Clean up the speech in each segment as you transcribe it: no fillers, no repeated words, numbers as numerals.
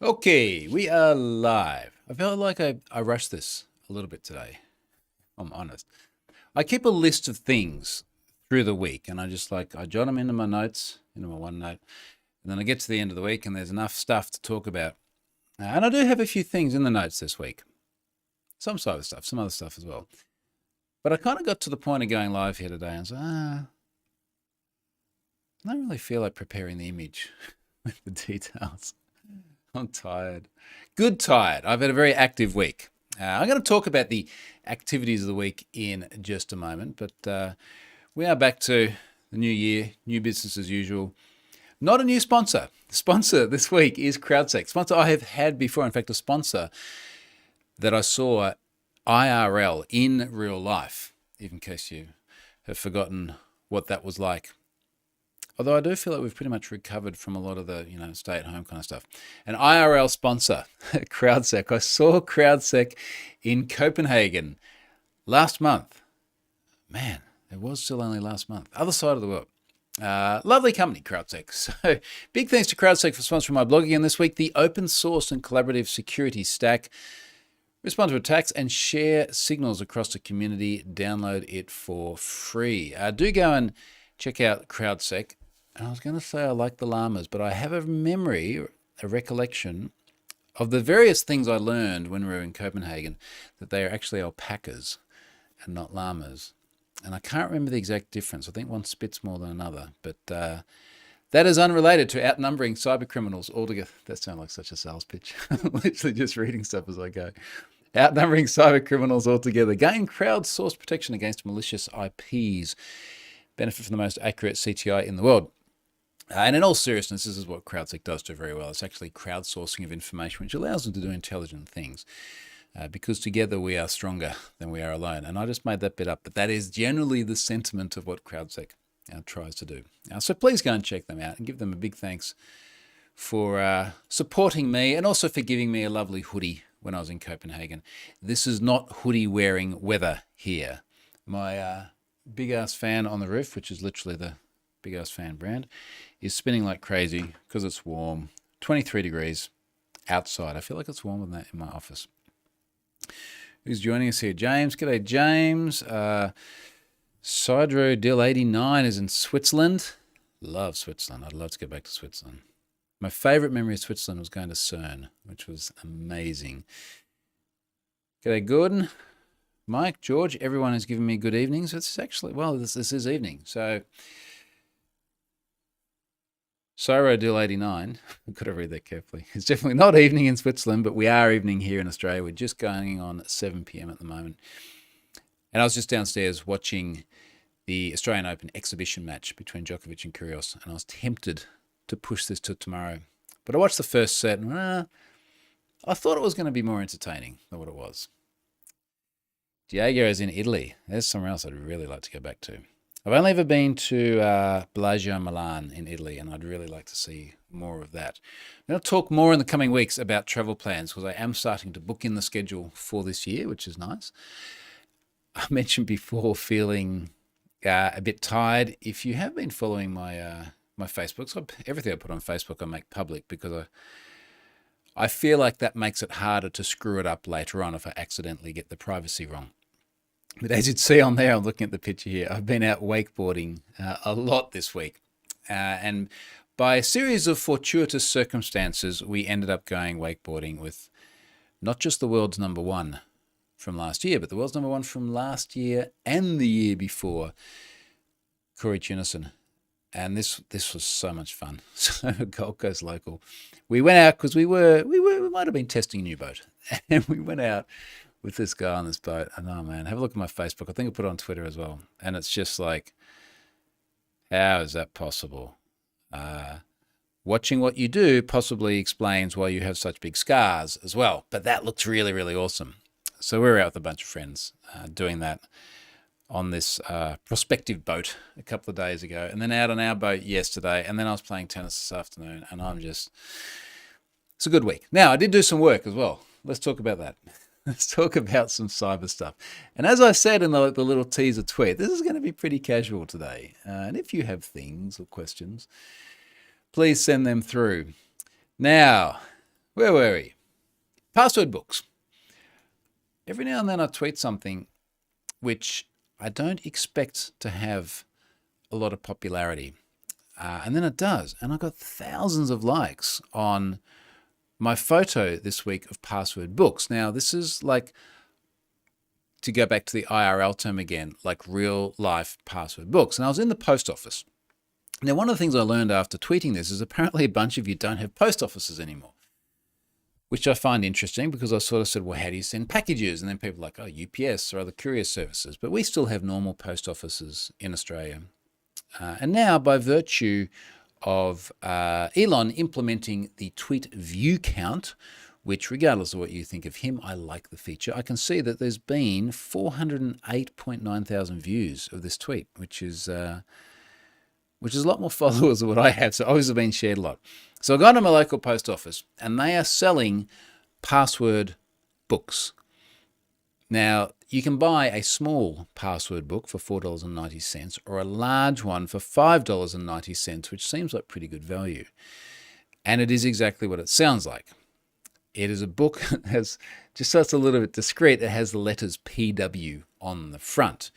Okay, we are live. I felt like I rushed this a little bit today. I'm honest. I keep a list of things through the week and I jot them into my notes, into my OneNote. And then I get to the end of the week and there's enough stuff to talk about. And I do have a few things in the notes this week. Some cyber stuff, some other stuff as well. But I kind of got to the point of going live here today and I was I don't really feel like preparing the image with the details. I'm tired. Good tired. I've had a very active week. I'm going to talk about the activities of the week in just a moment, but we are back to the new year, new business as usual. Not a new sponsor. The sponsor this week is CrowdSec. Sponsor I have had before. In fact, a sponsor that I saw IRL in real life, even in case you have forgotten what that was like. Although I do feel like we've pretty much recovered from a lot of the, stay-at-home kind of stuff. An IRL sponsor, CrowdSec. I saw CrowdSec in Copenhagen last month. Man, it was still only last month. Other side of the world. Lovely company, CrowdSec. So big thanks to CrowdSec for sponsoring my blog again this week. The open source and collaborative security stack. Respond to attacks and share signals across the community. Download it for free. Do go and check out CrowdSec. I was going to say I like the llamas, but I have a memory, a recollection of the various things I learned when we were in Copenhagen, that they are actually alpacas and not llamas. And I can't remember the exact difference. I think one spits more than another, but that is unrelated to outnumbering cyber criminals altogether. That sounds like such a sales pitch. I'm literally just reading stuff as I go. Outnumbering cyber criminals altogether. Gain crowdsourced protection against malicious IPs. Benefit from the most accurate CTI in the world. And in all seriousness, this is what CrowdSec does do very well. It's actually crowdsourcing of information, which allows them to do intelligent things. Because together we are stronger than we are alone. And I just made that bit up, but that is generally the sentiment of what CrowdSec tries to do. So please go and check them out and give them a big thanks for supporting me and also for giving me a lovely hoodie when I was in Copenhagen. This is not hoodie wearing weather here. My big ass fan on the roof, which is literally the big ass fan brand, is spinning like crazy because it's warm. 23 degrees outside. I feel like it's warmer than that in my office. Who's joining us here? James. G'day, James. Sidro Dill 89 is in Switzerland. Love Switzerland. I'd love to go back to Switzerland. My favorite memory of Switzerland was going to CERN, which was amazing. G'day, Gordon. Mike, George, everyone has given me good evenings. It's actually, well, this is evening. So, Cyro Dill 89, I've got to read that carefully. It's definitely not evening in Switzerland, but we are evening here in Australia. We're just going on 7 p.m. at the moment. And I was just downstairs watching the Australian Open exhibition match between Djokovic and Kyrgios, and I was tempted to push this to tomorrow. But I watched the first set, and I thought it was going to be more entertaining than what it was. Diego is in Italy. There's somewhere else I'd really like to go back to. I've only ever been to Bellagio Milan in Italy, and I'd really like to see more of that. I'm going to talk more in the coming weeks about travel plans because I am starting to book in the schedule for this year, which is nice. I mentioned before feeling a bit tired. If you have been following my my Facebook, so everything I put on Facebook I make public because I feel like that makes it harder to screw it up later on if I accidentally get the privacy wrong. But as you'd see on there, I'm looking at the picture here, I've been out wakeboarding a lot this week. And by a series of fortuitous circumstances, we ended up going wakeboarding with not just the world's number one from last year, but the world's number one from last year and the year before, Corey Tunison. And this was so much fun. So Gold Coast local. We went out because we might have been testing a new boat. And we went out with this guy on this boat. And oh man, have a look at my Facebook. I think I put it on Twitter as well. And it's just like, how is that possible? Watching what you do possibly explains why you have such big scars as well. But that looks really, really awesome. So we were out with a bunch of friends doing that on this prospective boat a couple of days ago, and then out on our boat yesterday, and then I was playing tennis this afternoon, and it's a good week. Now, I did do some work as well. Let's talk about that. Let's talk about some cyber stuff. And as I said in the little teaser tweet, this is going to be pretty casual today. And if you have things or questions, please send them through. Now, Where were we? Password books. Every now and then I tweet something which I don't expect to have a lot of popularity. And then it does. And I got thousands of likes on my photo this week of password books. Now, this is like, to go back to the IRL term again, like real life password books. And I was in the post office. Now, one of the things I learned after tweeting this is apparently a bunch of you don't have post offices anymore, which I find interesting because I sort of said, well, how do you send packages? And then people are like, oh, UPS or other courier services. But we still have normal post offices in Australia. And now, by virtue of Elon implementing the tweet view count, which regardless of what you think of him, I like the feature. I can see that there's been 408.9 thousand views of this tweet, which is a lot more followers than what I have. So obviously been shared a lot. So I got to my local post office and they are selling password books. Now, you can buy a small password book for $4.90 or a large one for $5.90, which seems like pretty good value. And it is exactly what it sounds like. It is a book that has, just so it's a little bit discreet, it has the letters PW on the front.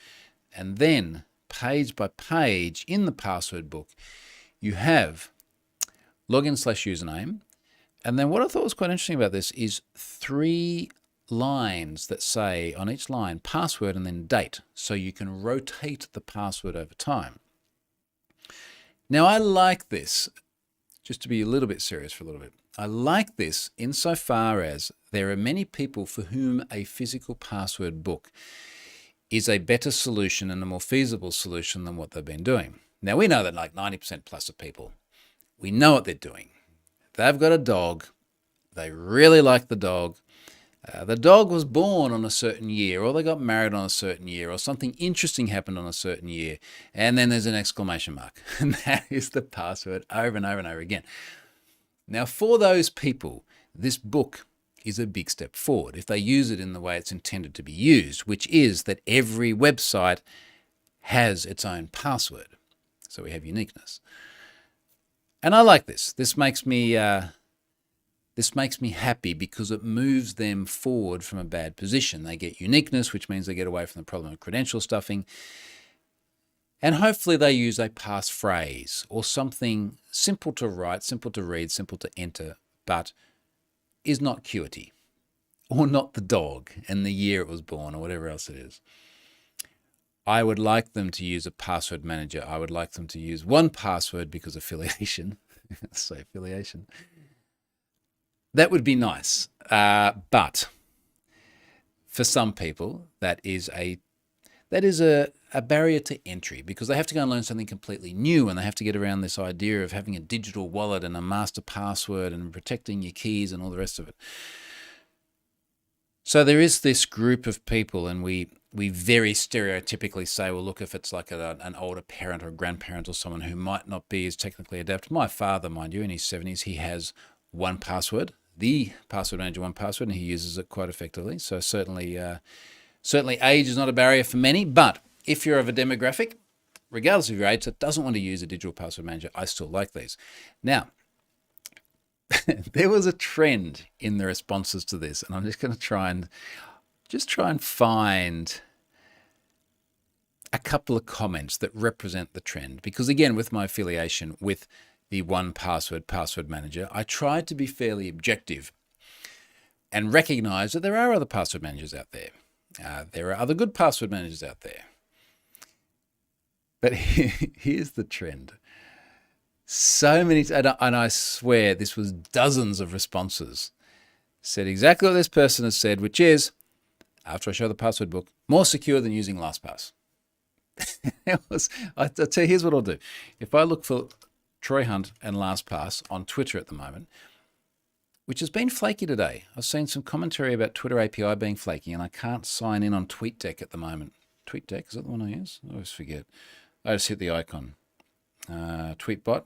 And then page by page in the password book, you have login/username. And then what I thought was quite interesting about this is 3 lines that say on each line password and then date. So you can rotate the password over time. Now I like this, just to be a little bit serious for a little bit. I like this insofar as there are many people for whom a physical password book is a better solution and a more feasible solution than what they've been doing. Now we know that like 90% plus of people, we know what they're doing. They've got a dog. They really like the dog. The dog was born on a certain year, or they got married on a certain year, or something interesting happened on a certain year, and then there's an exclamation mark. And that is the password over and over and over again. Now, for those people, this book is a big step forward if they use it in the way it's intended to be used, which is that every website has its own password. So we have uniqueness. And I like this. This makes me happy because it moves them forward from a bad position. They get uniqueness, which means they get away from the problem of credential stuffing. And hopefully they use a passphrase or something simple to write, simple to read, simple to enter, but is not QWERTY or not the dog and the year it was born or whatever else it is. I would like them to use a password manager. I would like them to use 1Password because affiliation. So affiliation. That would be nice. But for some people, that is a barrier to entry because they have to go and learn something completely new and they have to get around this idea of having a digital wallet and a master password and protecting your keys and all the rest of it. So there is this group of people, and we very stereotypically say, well, look, if it's like an older parent or a grandparent or someone who might not be as technically adept. My father, mind you, in his 70s, he has 1Password, the password manager 1Password, and he uses it quite effectively. So certainly age is not a barrier for many, but if you're of a demographic, regardless of your age, that doesn't want to use a digital password manager, I still like these. Now, there was a trend in the responses to this, and I'm just going to try and find a couple of comments that represent the trend. Because again, with my affiliation with the 1Password password manager, I tried to be fairly objective and recognize that there are other password managers out there. There are other good password managers out there. But here's the trend. So many, and I swear this was dozens of responses, said exactly what this person has said, which is, after I show the password book, more secure than using LastPass. I'll tell you, here's what I'll do. If I look for Troy Hunt and LastPass on Twitter at the moment, which has been flaky today. I've seen some commentary about Twitter API being flaky, and I can't sign in on TweetDeck at the moment. TweetDeck, is that the one I use? I always forget. I just hit the icon. Tweetbot.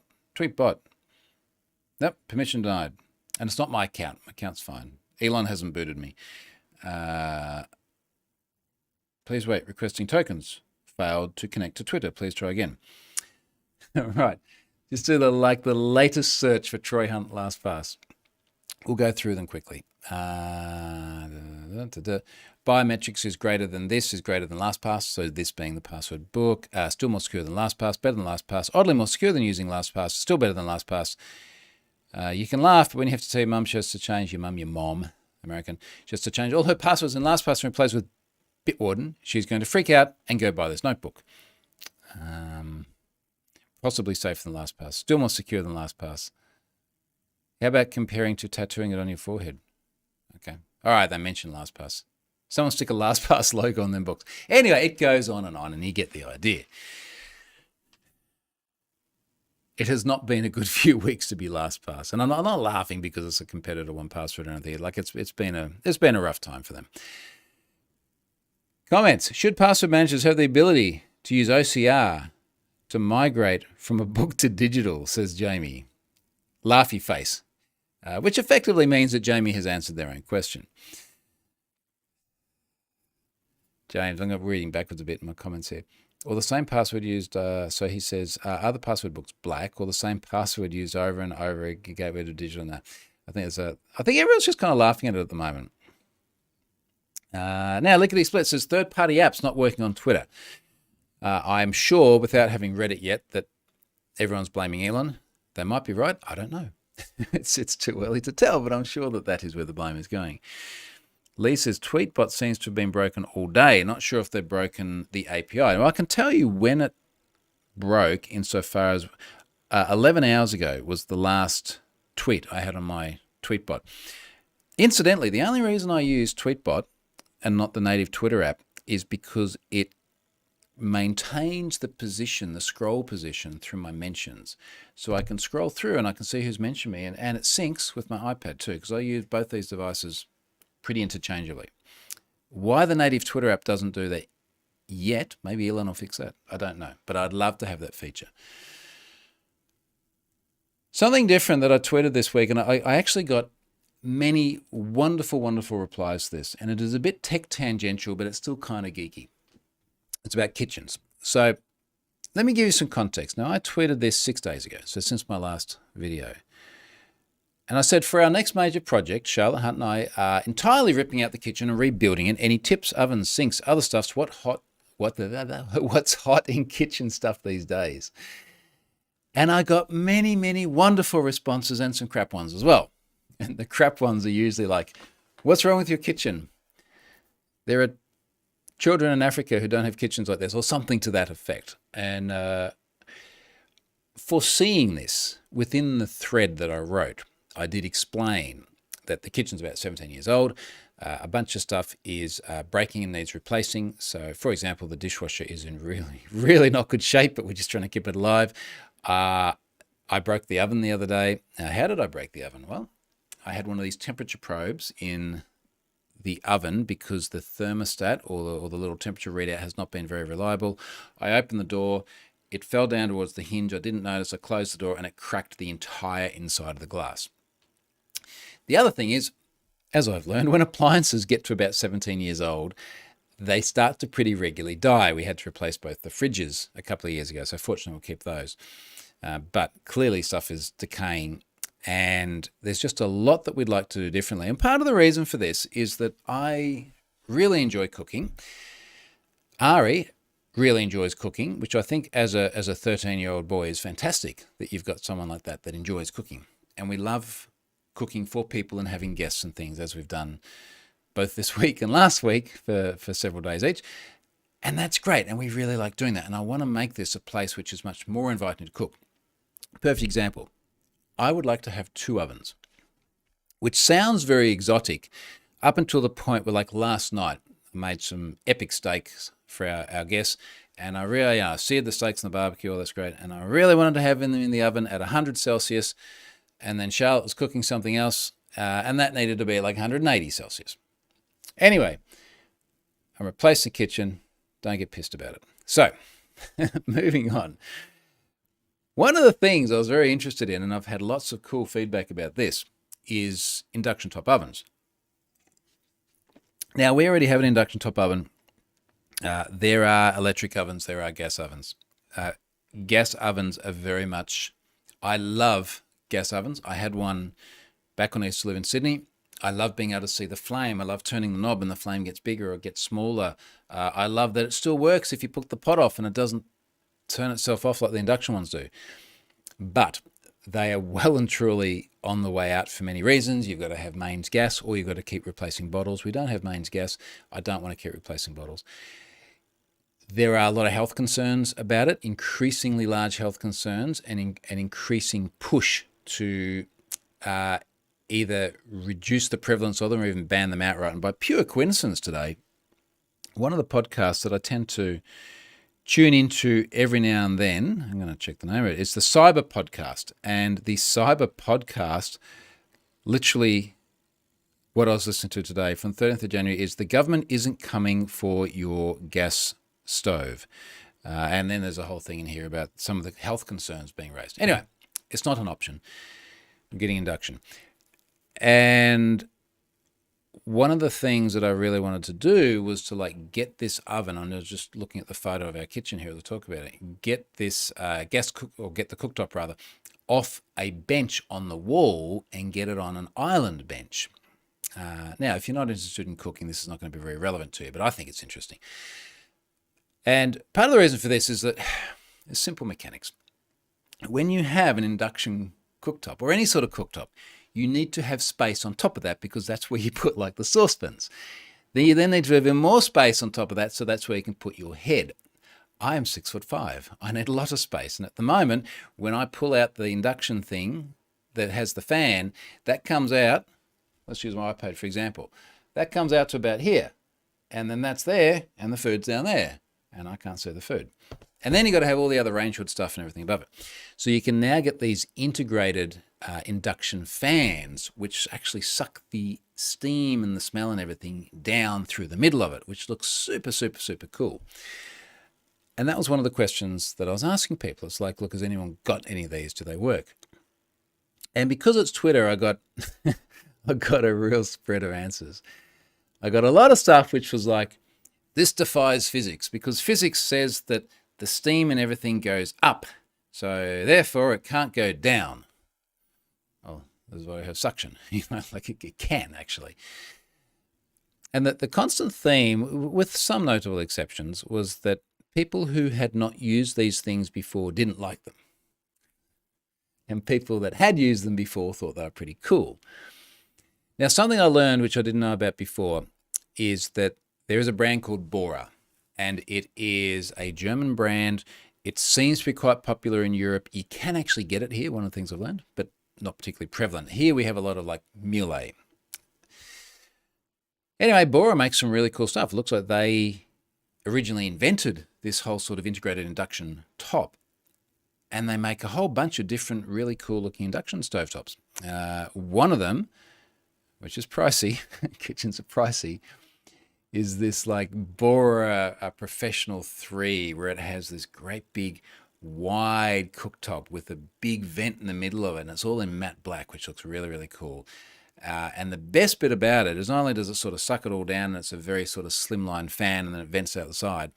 Nope, permission denied. And it's not my account. My account's fine. Elon hasn't booted me. Please wait, requesting tokens. Failed to connect to Twitter. Please try again. All right. Just do the latest search for Troy Hunt LastPass. We'll go through them quickly. Biometrics is greater than this, is greater than LastPass. So this being the password book. Still more secure than LastPass, better than LastPass. Oddly more secure than using LastPass, still better than LastPass. You can laugh, but when you have to tell your mum she has to change, your mom, American, just to change all her passwords in LastPass and replace with Bitwarden, she's going to freak out and go buy this notebook. Possibly safer than LastPass, still more secure than LastPass. How about comparing to tattooing it on your forehead? Okay. All right, they mentioned LastPass. Someone stick a LastPass logo on them books. Anyway, it goes on, and you get the idea. It has not been a good few weeks to be LastPass, and I'm not laughing because it's a competitor 1Password or anything. Like it's been a rough time for them. Comments: should password managers have the ability to use OCR to migrate from a book to digital? Says Jamie. Laughy face. Which effectively means that Jamie has answered their own question. James, I'm reading backwards a bit in my comments here. Or the same password used, so he says, are the password books black or the same password used over and over again, gateway to digital? Now, I think everyone's just kind of laughing at it at the moment. Now, Lickety Split says, third-party apps not working on Twitter. I'm sure, without having read it yet, that everyone's blaming Elon. They might be right. I don't know. It's too early to tell, but I'm sure that is where the blame is going. Lee says, Tweetbot seems to have been broken all day. Not sure if they've broken the API. Well, I can tell you when it broke insofar as 11 hours ago was the last tweet I had on my Tweetbot. Incidentally, the only reason I use Tweetbot and not the native Twitter app is because it maintains the position, the scroll position through my mentions. So I can scroll through and I can see who's mentioned me, and it syncs with my iPad too, because I use both these devices pretty interchangeably. Why the native Twitter app doesn't do that yet, maybe Elon will fix that. I don't know, but I'd love to have that feature. Something different that I tweeted this week, and I actually got many wonderful, wonderful replies to this, and it is a bit tech tangential, but it's still kind of geeky. It's about kitchens. So let me give you some context. Now, I tweeted this 6 days ago, so since my last video. And I said, for our next major project, Charlotte Hunt and I are entirely ripping out the kitchen and rebuilding it. Any tips, ovens, sinks, other stuffs, what's hot in kitchen stuff these days? And I got many, many wonderful responses and some crap ones as well. And the crap ones are usually like, what's wrong with your kitchen? There are children in Africa who don't have kitchens like this, or something to that effect. And foreseeing this within the thread that I wrote, I did explain that the kitchen's about 17 years old. A bunch of stuff is breaking and needs replacing. So, for example, the dishwasher is in really, really not good shape, but we're just trying to keep it alive. I broke the oven the other day. How did I break the oven? Well, I had one of these temperature probes in the oven because the thermostat or the little temperature readout has not been very reliable. I opened the door. It fell down towards the hinge. I didn't notice. I closed the door and it cracked the entire inside of the glass. The other thing is, as I've learned, when appliances get to about 17 years old, they start to pretty regularly die. We had to replace both the fridges a couple of years ago, so fortunately we'll keep those. But clearly stuff is decaying, and there's just a lot that we'd like to do differently. And part of the reason for this is that I really enjoy cooking. Ari really enjoys cooking, which I think as a 13-year-old boy is fantastic that you've got someone like that enjoys cooking. And we love cooking for people and having guests and things, as we've done both this week and last week for several days each. And that's great. And we really like doing that. And I want to make this a place which is much more inviting to cook. Perfect example. I would like to have 2 ovens, which sounds very exotic up until the point where, like last night, I made some epic steaks for our guests. And I really seared the steaks in the barbecue. All that's great. And I really wanted to have them in the oven at 100 Celsius. And then Charlotte was cooking something else, and that needed to be like 180 Celsius. Anyway, I replaced the kitchen. Don't get pissed about it. So, moving on. One of the things I was very interested in, and I've had lots of cool feedback about this, is induction top ovens. Now, we already have an induction top oven. There are electric ovens. There are gas ovens. Gas ovens are very much, I love gas ovens. I had one back when I used to live in Sydney, I love being able to see the flame. I love turning the knob and the flame gets bigger or gets smaller. I love that it still works if you put the pot off and it doesn't turn itself off like the induction ones do. But they are well and truly on the way out for many reasons. You've got to have mains gas, or you've got to keep replacing bottles. We don't have mains gas. I don't want to keep replacing bottles. There are a lot of health concerns about it, increasingly large health concerns, and an increasing push to either reduce the prevalence of them or even ban them outright. And by pure coincidence today, one of the podcasts that I tend to tune into every now and then, I'm going to check the name of it, it's the Cyber Podcast. And the Cyber Podcast, literally what I was listening to today from 13th of January is the government isn't coming for your gas stove. And then there's a whole thing in here about some of the health concerns being raised. Anyway, it's not an option. I'm getting induction. And one of the things that I really wanted to do was to like get this oven. I was just looking at the photo of our kitchen here to talk about it. Get this get the cooktop rather, off a bench on the wall and get it on an island bench. Now, if you're not interested in cooking, this is not going to be very relevant to you, but I think it's interesting. And part of the reason for this is that it's simple mechanics. When you have an induction cooktop or any sort of cooktop, you need to have space on top of that because that's where you put like the saucepans. Then you need to have even more space on top of that, so that's where you can put your head. I am 6'5". I need a lot of space. And at the moment, when I pull out the induction thing that has the fan, that comes out, let's use my iPad for example, that comes out to about here. And then that's there, and the food's down there. And I can't see the food. And then you've got to have all the other range hood stuff and everything above it. So you can now get these integrated induction fans, which actually suck the steam and the smell and everything down through the middle of it, which looks super, super, super cool. And that was one of the questions that I was asking people. It's like, look, has anyone got any of these? Do they work? And because it's Twitter, I got a real spread of answers. I got a lot of stuff which was like, this defies physics because physics says that the steam and everything goes up. So therefore it can't go down. Oh, this is why I have suction. Like it can actually. And that the constant theme, with some notable exceptions, was that people who had not used these things before didn't like them. And people that had used them before thought they were pretty cool. Now, something I learned, which I didn't know about before, is that there is a brand called Bora, and it is a German brand. It seems to be quite popular in Europe. You can actually get it here, one of the things I've learned, but not particularly prevalent. Here we have a lot of like Mueller. Anyway, Bora makes some really cool stuff. It looks like they originally invented this whole sort of integrated induction top, and they make a whole bunch of different really cool looking induction stovetops. One of them, which is pricey, kitchens are pricey, is this like Bora Professional 3, where it has this great big wide cooktop with a big vent in the middle of it, and it's all in matte black, which looks really, really cool. And the best bit about it is not only does it sort of suck it all down, and it's a very sort of slimline fan, and then it vents out the side,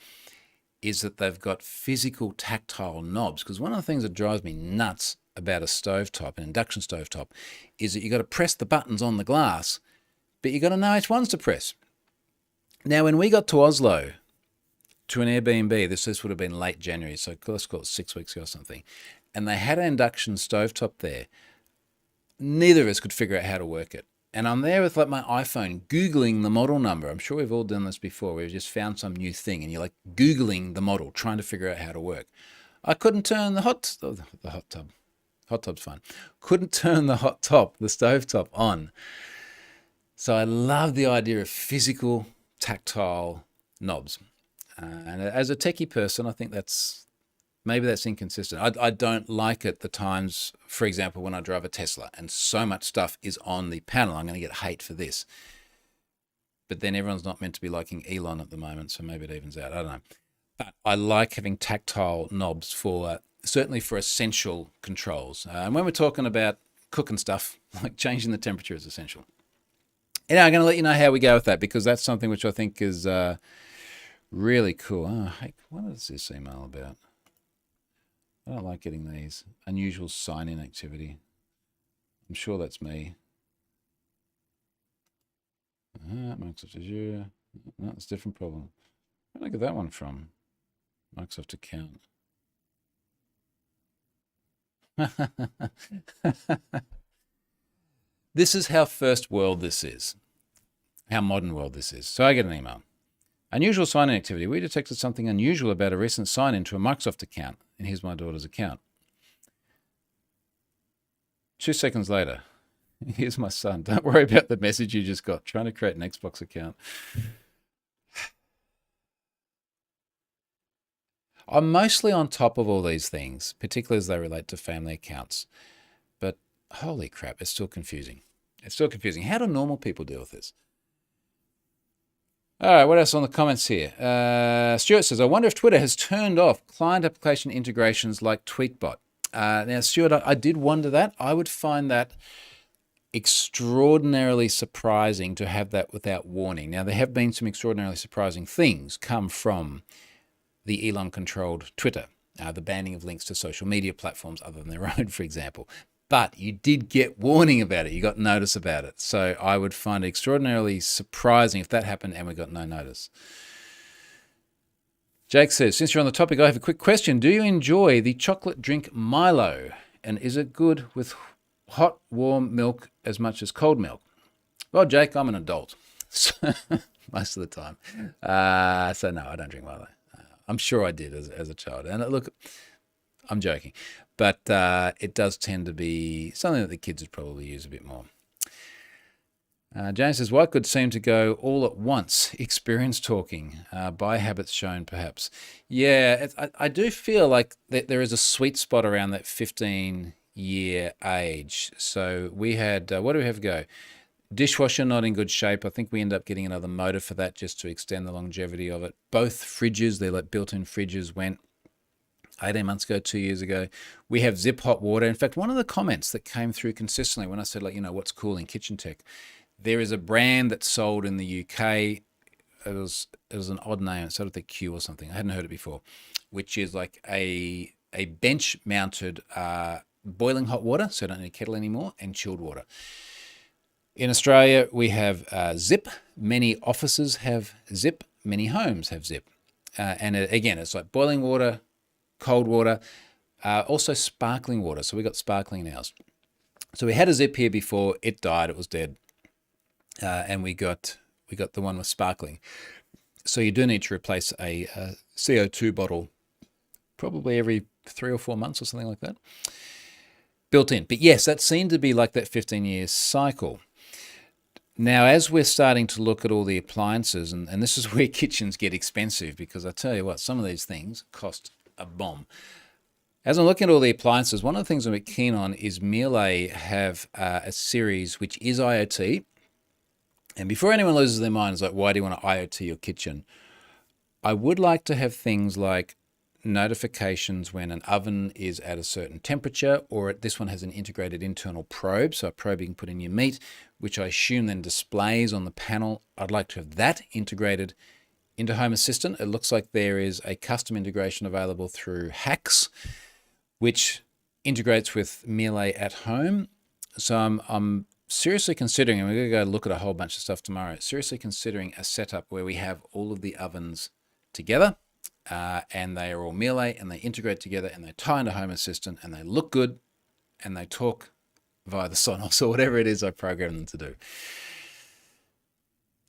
is that they've got physical tactile knobs. Because one of the things that drives me nuts about a stovetop, an induction stovetop, is that you've got to press the buttons on the glass, but you've got to know which ones to press. Now, when we got to Oslo, to an Airbnb, this would have been late January, so let's call it 6 weeks ago or something, and they had an induction stovetop there. Neither of us could figure out how to work it. And I'm there with like my iPhone, Googling the model number. I'm sure we've all done this before. We've just found some new thing, and you're like Googling the model, trying to figure out how to work. I couldn't turn the hot tub. Hot tub's fine. Couldn't turn the the stovetop on. So I love the idea of physical tactile knobs. And as a techie person, I think maybe that's inconsistent. I don't like it the times, for example, when I drive a Tesla and so much stuff is on the panel, I'm going to get hate for this. But then everyone's not meant to be liking Elon at the moment, so maybe it evens out. I don't know. But I like having tactile knobs certainly for essential controls. And when we're talking about cooking stuff, like changing the temperature is essential. Anyway, I'm going to let you know how we go with that, because that's something which I think is really cool. Oh, hey, what is this email about? I don't like getting these. Unusual sign-in activity. I'm sure that's me. Microsoft Azure. No, it's a different problem. Where did I get that one from? Microsoft account. This is how first world this is, how modern world this is. So I get an email. Unusual sign-in activity. We detected something unusual about a recent sign-in to a Microsoft account. And here's my daughter's account. 2 seconds later, here's my son. Don't worry about the message you just got. Trying to create an Xbox account. I'm mostly on top of all these things, particularly as they relate to family accounts. But holy crap, it's still confusing. It's still confusing. How do normal people deal with this? All right, what else on the comments here? Stuart says, I wonder if Twitter has turned off client application integrations like Tweetbot. Now, Stuart, I did wonder that. I would find that extraordinarily surprising to have that without warning. Now, there have been some extraordinarily surprising things come from the Elon-controlled Twitter, the banning of links to social media platforms other than their own, for example. But you did get warning about it. You got notice about it. So I would find it extraordinarily surprising if that happened and we got no notice. Jake says, since you're on the topic, I have a quick question. Do you enjoy the chocolate drink Milo? And is it good with hot, warm milk as much as cold milk? Well, Jake, I'm an adult most of the time. So no, I don't drink Milo. I'm sure I did as a child. And look, I'm joking. But it does tend to be something that the kids would probably use a bit more. James says, what could seem to go all at once? Experience talking, by habits shown perhaps. Yeah, I do feel like that there is a sweet spot around that 15-year age. So we had, what do we have to go? Dishwasher not in good shape. I think we end up getting another motor for that just to extend the longevity of it. Both fridges, they're like built-in fridges, went 18 months ago, 2 years ago. We have Zip hot water. In fact, one of the comments that came through consistently when I said, like, what's cool in kitchen tech, there is a brand that's sold in the UK. It was an odd name. It started with a Q or something. I hadn't heard it before, which is like a bench-mounted boiling hot water, so you don't need a kettle anymore, and chilled water. In Australia, we have Zip. Many offices have Zip. Many homes have Zip. And again, it's like boiling water, cold water, also sparkling water. So we got sparkling now. So we had a Zip here before. It died. It was dead. And we got the one with sparkling. So you do need to replace a CO2 bottle probably every 3 or 4 months or something like that, built in. But yes, that seemed to be like that 15-year cycle. Now, as we're starting to look at all the appliances, and this is where kitchens get expensive, because I tell you what, some of these things cost a bomb. As I'm looking at all the appliances, one of the things I'm a bit keen on is Miele have a series which is IoT. And before anyone loses their mind, it's like, why do you want to IoT your kitchen? I would like to have things like notifications when an oven is at a certain temperature, or this one has an integrated internal probe, so a probe you can put in your meat, which I assume then displays on the panel. I'd like to have that integrated into Home Assistant. It looks like there is a custom integration available through Hacks, which integrates with Miele at home. So I'm seriously considering, and we're going to go look at a whole bunch of stuff tomorrow, seriously considering a setup where we have all of the ovens together, and they are all Miele, and they integrate together, and they tie into Home Assistant, and they look good, and they talk via the Sonos or whatever it is I program them to do.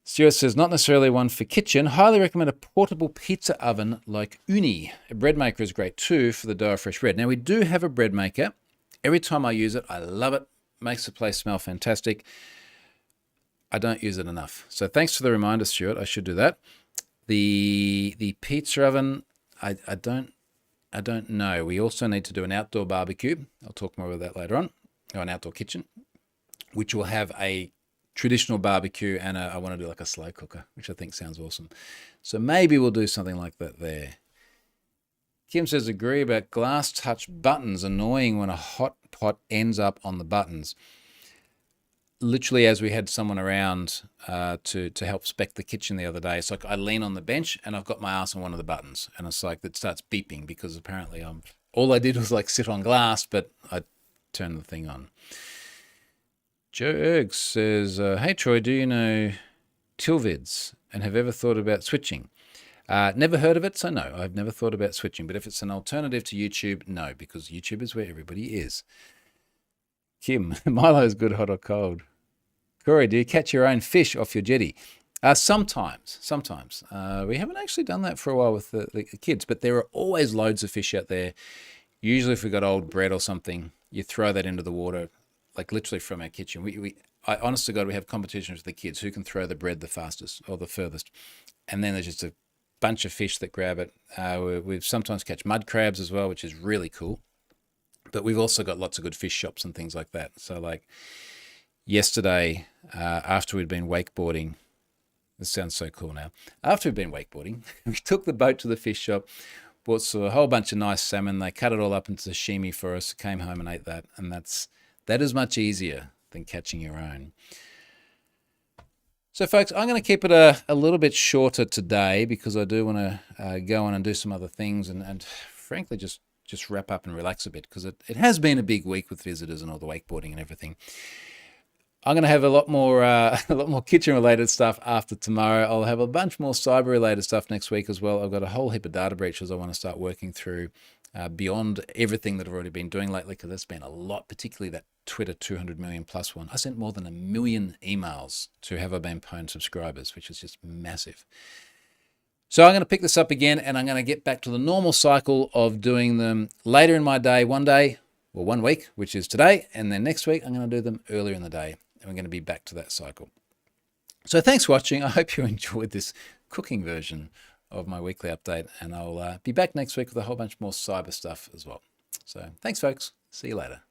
Stuart says, not necessarily one for kitchen. Highly recommend a portable pizza oven like Uni. A bread maker is great too for the dough of fresh bread. Now, we do have a bread maker. Every time I use it, I love it. Makes the place smell fantastic. I don't use it enough. So thanks for the reminder, Stuart. I should do that. The pizza oven, I don't know. We also need to do an outdoor barbecue. I'll talk more about that later on. Or an outdoor kitchen, which will have a traditional barbecue, and I want to do like a slow cooker, which I think sounds awesome. So maybe we'll do something like that there. Kim says, agree about glass touch buttons, annoying when a hot pot ends up on the buttons. Literally, as we had someone around to help spec the kitchen the other day, it's like I lean on the bench and I've got my ass on one of the buttons, and it's like it starts beeping because apparently all I did was like sit on glass, but I turned the thing on. Joe Erg says, hey Troy, do you know Tilvids and have ever thought about switching? Never heard of it, so no, I've never thought about switching. But if it's an alternative to YouTube, no, because YouTube is where everybody is. Kim, Milo's good, hot or cold. Corey, do you catch your own fish off your jetty? Sometimes. We haven't actually done that for a while with the kids, but there are always loads of fish out there. Usually if we've got old bread or something, you throw that into the water, like literally from our kitchen. I honest to God, we have competitions with the kids who can throw the bread the fastest or the furthest. And then there's just a bunch of fish that grab it. We sometimes catch mud crabs as well, which is really cool. But we've also got lots of good fish shops and things like that. So like yesterday, after we'd been wakeboarding, this sounds so cool now. After we'd been wakeboarding, we took the boat to the fish shop, bought a whole bunch of nice salmon. They cut it all up into sashimi for us, came home and ate that. And that is much easier than catching your own. So folks, I'm going to keep it a little bit shorter today because I do want to go on and do some other things and frankly just wrap up and relax a bit because it has been a big week with visitors and all the wakeboarding and everything. I'm going to have a lot more kitchen related stuff after tomorrow. I'll have a bunch more cyber related stuff next week as well. I've got a whole heap of data breaches I want to start working through beyond everything that I've already been doing lately because there's been a lot, particularly that Twitter 200 million plus one. I sent more than 1 million emails to Have I Been Pwned subscribers, which is just massive. So I'm going to pick this up again and I'm going to get back to the normal cycle of doing them later in my day, 1 week, which is today. And then next week, I'm going to do them earlier in the day. And we're going to be back to that cycle. So thanks for watching. I hope you enjoyed this cooking version of my weekly update. And I'll be back next week with a whole bunch more cyber stuff as well. So thanks, folks. See you later.